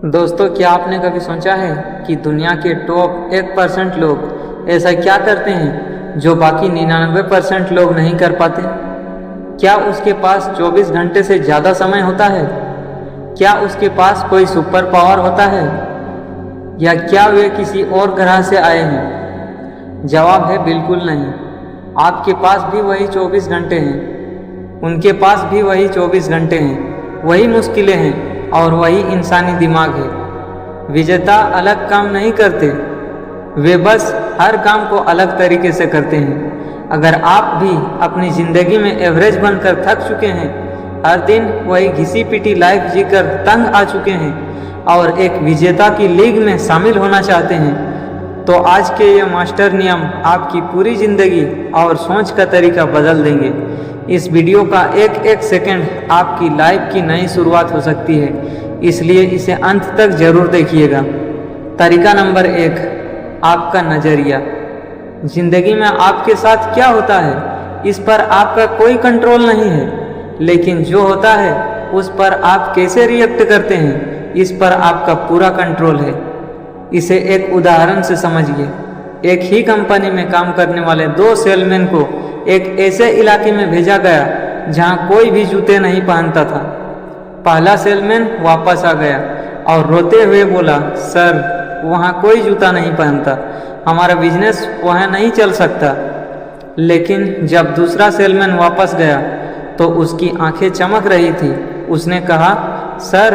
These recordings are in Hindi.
दोस्तों, क्या आपने कभी सोचा है कि दुनिया के टॉप 1% लोग ऐसा क्या करते हैं जो बाकी 99% लोग नहीं कर पाते? क्या उसके पास 24 घंटे से ज़्यादा समय होता है? क्या उसके पास कोई सुपर पावर होता है? या क्या वे किसी और ग्रह से आए हैं? जवाब है बिल्कुल नहीं। आपके पास भी वही 24 घंटे हैं, उनके पास भी वही 24 घंटे हैं, वही मुश्किलें हैं और वही इंसानी दिमाग है। विजेता अलग काम नहीं करते, वे बस हर काम को अलग तरीके से करते हैं। अगर आप भी अपनी ज़िंदगी में एवरेज बनकर थक चुके हैं, हर दिन वही घिसी पिटी लाइफ जीकर तंग आ चुके हैं और एक विजेता की लीग में शामिल होना चाहते हैं, तो आज के ये मास्टर नियम आपकी पूरी ज़िंदगी और सोच का तरीका बदल देंगे। इस वीडियो का एक एक सेकंड आपकी लाइफ की नई शुरुआत हो सकती है, इसलिए इसे अंत तक जरूर देखिएगा। तरीका नंबर 1, आपका नज़रिया। ज़िंदगी में आपके साथ क्या होता है इस पर आपका कोई कंट्रोल नहीं है, लेकिन जो होता है उस पर आप कैसे रिएक्ट करते हैं इस पर आपका पूरा कंट्रोल है। इसे एक उदाहरण से समझिए। एक ही कंपनी में काम करने वाले 2 सेलमैन को एक ऐसे इलाके में भेजा गया जहां कोई भी जूते नहीं पहनता था। पहला सेलमैन वापस आ गया और रोते हुए बोला, सर, वहां कोई जूता नहीं पहनता, हमारा बिजनेस वहां नहीं चल सकता। लेकिन जब दूसरा सेलमैन वापस गया तो उसकी आंखें चमक रही थी। उसने कहा, सर,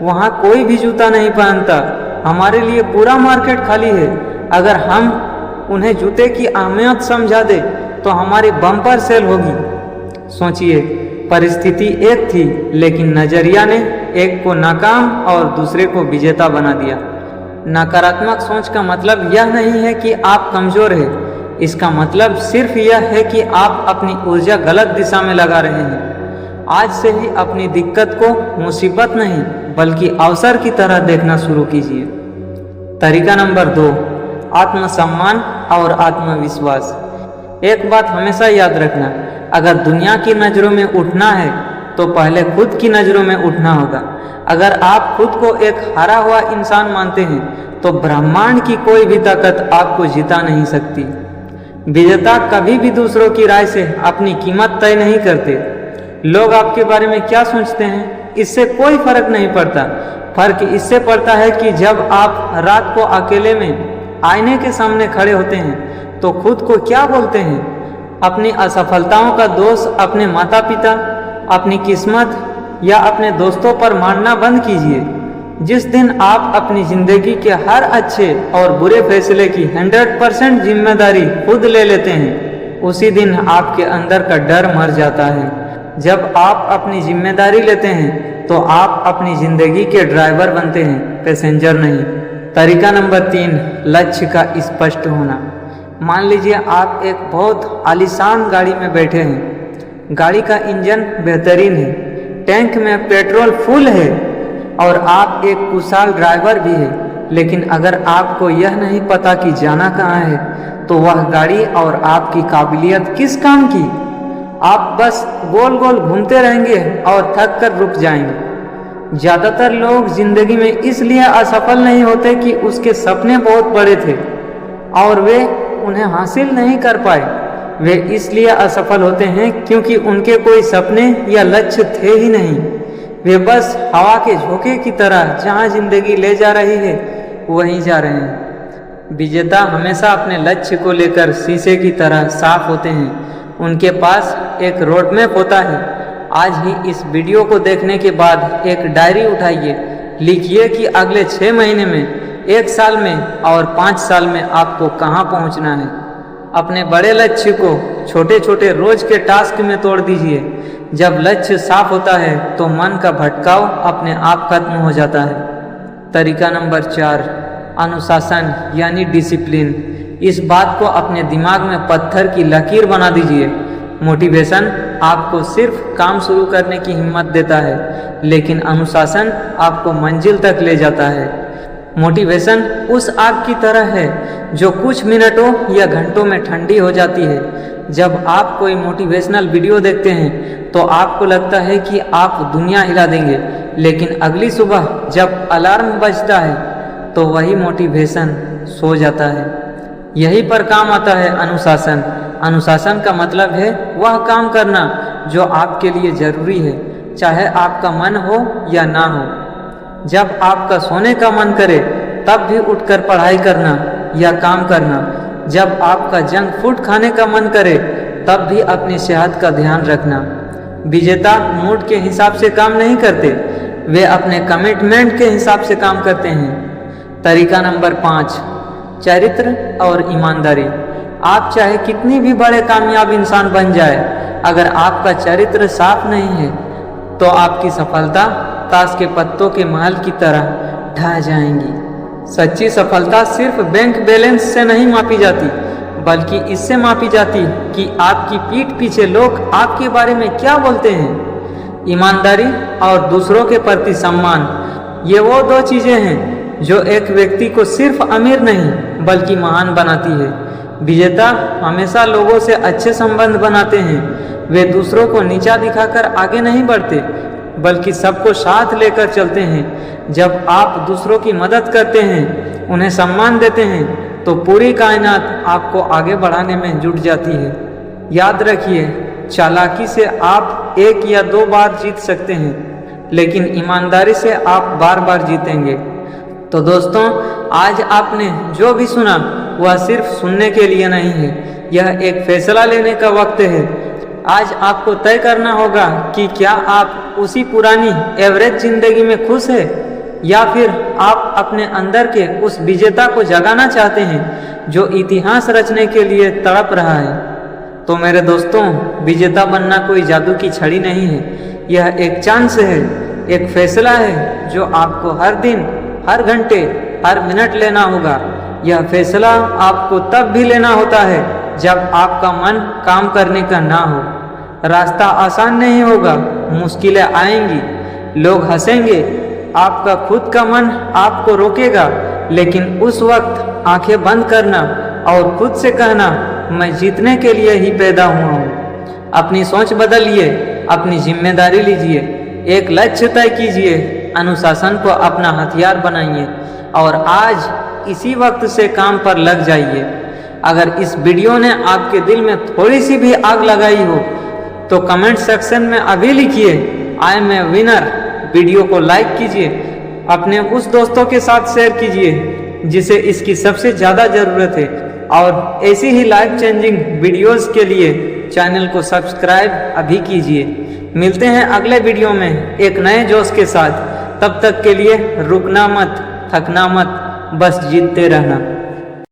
वहां कोई भी जूता नहीं पहनता, हमारे लिए पूरा मार्केट खाली है। अगर हम उन्हें जूते की अहमियत समझा दे तो हमारी बम्पर सेल होगी। सोचिए, परिस्थिति एक थी, लेकिन नज़रिया ने एक को नाकाम और दूसरे को विजेता बना दिया। नकारात्मक सोच का मतलब यह नहीं है कि आप कमज़ोर हैं, इसका मतलब सिर्फ यह है कि आप अपनी ऊर्जा गलत दिशा में लगा रहे हैं। आज से ही अपनी दिक्कत को मुसीबत नहीं बल्कि अवसर की तरह देखना शुरू कीजिए। तरीका नंबर 2, आत्मसम्मान और आत्मविश्वास। एक बात हमेशा याद रखना, अगर दुनिया की नज़रों में उठना है तो पहले खुद की नज़रों में उठना होगा। अगर आप खुद को एक हारा हुआ इंसान मानते हैं तो ब्रह्मांड की कोई भी ताकत आपको जिता नहीं सकती। विजेता कभी भी दूसरों की राय से अपनी कीमत तय नहीं करते। लोग आपके बारे में क्या सोचते हैं इससे कोई फर्क नहीं पड़ता। फर्क इससे पड़ता है कि जब आप रात को अकेले में आईने के सामने खड़े होते हैं तो खुद को क्या बोलते हैं। अपनी असफलताओं का दोष अपने माता पिता, अपनी किस्मत या अपने दोस्तों पर मारना बंद कीजिए। जिस दिन आप अपनी ज़िंदगी के हर अच्छे और बुरे फैसले की 100% जिम्मेदारी खुद ले लेते हैं, उसी दिन आपके अंदर का डर मर जाता है। जब आप अपनी जिम्मेदारी लेते हैं तो आप अपनी ज़िंदगी के ड्राइवर बनते हैं, पैसेंजर नहीं। तरीका नंबर 3, लक्ष्य का स्पष्ट होना। मान लीजिए आप एक बहुत आलीशान गाड़ी में बैठे हैं। गाड़ी का इंजन बेहतरीन है, टैंक में पेट्रोल फुल है और आप एक कुशल ड्राइवर भी है, लेकिन अगर आपको यह नहीं पता कि जाना कहाँ है तो वह गाड़ी और आपकी काबिलियत किस काम की। आप बस गोल गोल घूमते रहेंगे और थक कर रुक जाएंगे। ज़्यादातर लोग जिंदगी में इसलिए असफल नहीं होते कि उसके सपने बहुत बड़े थे और वे उन्हें हासिल नहीं कर पाए। वे इसलिए असफल होते हैं क्योंकि उनके कोई सपने या लक्ष्य थे ही नहीं। वे बस हवा के झोंके की तरह जहां जिंदगी ले जा रही है वहीं जा रहे हैं। विजेता हमेशा अपने लक्ष्य को लेकर शीशे की तरह साफ होते हैं। उनके पास एक रोड मैप होता है। आज ही इस वीडियो को देखने के बाद एक डायरी उठाइए, लिखिए कि अगले 6 महीने में, 1 साल में और 5 साल में आपको कहां पहुंचना है। अपने बड़े लक्ष्य को छोटे छोटे रोज के टास्क में तोड़ दीजिए। जब लक्ष्य साफ होता है तो मन का भटकाव अपने आप खत्म हो जाता है। तरीका नंबर 4, अनुशासन यानी डिसिप्लिन। इस बात को अपने दिमाग में पत्थर की लकीर बना दीजिए। मोटिवेशन आपको सिर्फ काम शुरू करने की हिम्मत देता है, लेकिन अनुशासन आपको मंजिल तक ले जाता है। मोटिवेशन उस आग की तरह है जो कुछ मिनटों या घंटों में ठंडी हो जाती है। जब आप कोई मोटिवेशनल वीडियो देखते हैं तो आपको लगता है कि आप दुनिया हिला देंगे, लेकिन अगली सुबह जब अलार्म बजता है तो वही मोटिवेशन सो जाता है। यही पर काम आता है अनुशासन। अनुशासन का मतलब है वह काम करना जो आपके लिए ज़रूरी है, चाहे आपका मन हो या ना हो। जब आपका सोने का मन करे तब भी उठकर पढ़ाई करना या काम करना। जब आपका जंक फूड खाने का मन करे तब भी अपनी सेहत का ध्यान रखना। विजेता मूड के हिसाब से काम नहीं करते, वे अपने कमिटमेंट के हिसाब से काम करते हैं। तरीका नंबर 5, चरित्र और ईमानदारी। आप चाहे कितनी भी बड़े कामयाब इंसान बन जाए, अगर आपका चरित्र साफ नहीं है तो आपकी सफलता ताश के पत्तों के महल की तरह ढह जाएंगी। सच्ची सफलता सिर्फ बैंक बैलेंस से नहीं मापी जाती, बल्कि इससे मापी जाती कि आपकी पीठ पीछे लोग आपके बारे में क्या बोलते हैं। ईमानदारी और दूसरों के प्रति सम्मान, ये वो दो चीज़ें हैं जो एक व्यक्ति को सिर्फ अमीर नहीं बल्कि महान बनाती है। विजेता हमेशा लोगों से अच्छे संबंध बनाते हैं। वे दूसरों को नीचा दिखाकर आगे नहीं बढ़ते, बल्कि सबको साथ लेकर चलते हैं। जब आप दूसरों की मदद करते हैं, उन्हें सम्मान देते हैं, तो पूरी कायनात आपको आगे बढ़ाने में जुट जाती है। याद रखिए, चालाकी से आप 1 या 2 बार जीत सकते हैं, लेकिन ईमानदारी से आप बार बार जीतेंगे। तो दोस्तों, आज आपने जो भी सुना वह सिर्फ सुनने के लिए नहीं है, यह एक फैसला लेने का वक्त है। आज आपको तय करना होगा कि क्या आप उसी पुरानी एवरेज जिंदगी में खुश है, या फिर आप अपने अंदर के उस विजेता को जगाना चाहते हैं जो इतिहास रचने के लिए तड़प रहा है। तो मेरे दोस्तों, विजेता बनना कोई जादू की छड़ी नहीं है, यह एक चांस है, एक फैसला है जो आपको हर दिन, हर घंटे, हर मिनट लेना होगा। यह फैसला आपको तब भी लेना होता है जब आपका मन काम करने का ना हो। रास्ता आसान नहीं होगा, मुश्किलें आएंगी, लोग हंसेंगे, आपका खुद का मन आपको रोकेगा, लेकिन उस वक्त आंखें बंद करना और खुद से कहना, मैं जीतने के लिए ही पैदा हुआ हूँ। अपनी सोच बदलिए, अपनी जिम्मेदारी लीजिए, एक लक्ष्य तय कीजिए, अनुशासन को अपना हथियार बनाइए और आज इसी वक्त से काम पर लग जाइए। अगर इस वीडियो ने आपके दिल में थोड़ी सी भी आग लगाई हो तो कमेंट सेक्शन में अभी लिखिए, I am a winner. Video को लाइक कीजिए, अपने उस दोस्तों के साथ शेयर कीजिए जिसे इसकी सबसे ज़्यादा ज़रूरत है, और ऐसी ही लाइफ चेंजिंग वीडियोस के लिए चैनल को सब्सक्राइब अभी कीजिए। मिलते हैं अगले वीडियो में एक नए जोश के साथ। तब तक के लिए रुकना मत, थकना मत, बस जीतते रहना।